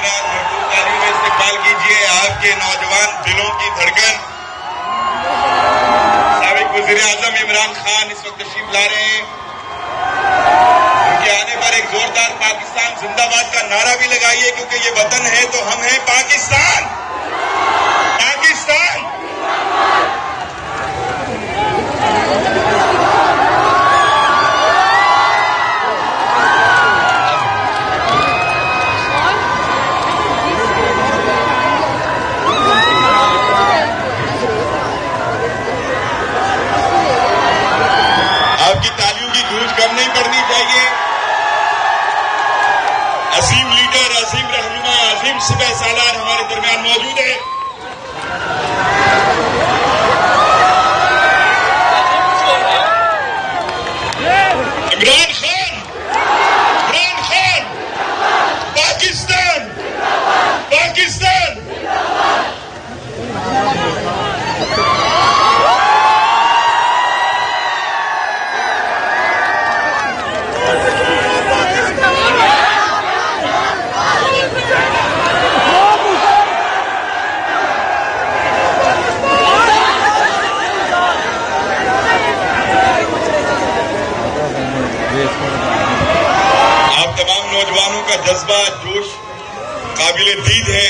इमरान भरपूर तालियों में इस्तेमाल कीजिए। आपके नौजवान दिलों की धड़कन साबिक वज़ीर आज़म इमरान खान इस वक्त तशरीफ ला रहे हैं। उनके आने पर एक जोरदार पाकिस्तान जिंदाबाद का नारा भी लगाइए, क्योंकि ये वतन है तो हम हैं पाकिस्तान। पाकिस्तान आपकी तालियों की गूंज कम नहीं पड़नी चाहिए। अजीम लीडर, अजीम रहनुमा, अजीम सिपह सालार हमारे दरमियान मौजूद है। इमरान खान, इमरान खान, पाकिस्तान, पाकिस्तान। आप तमाम नौजवानों का जज्बा, जोश काबिल दीद है।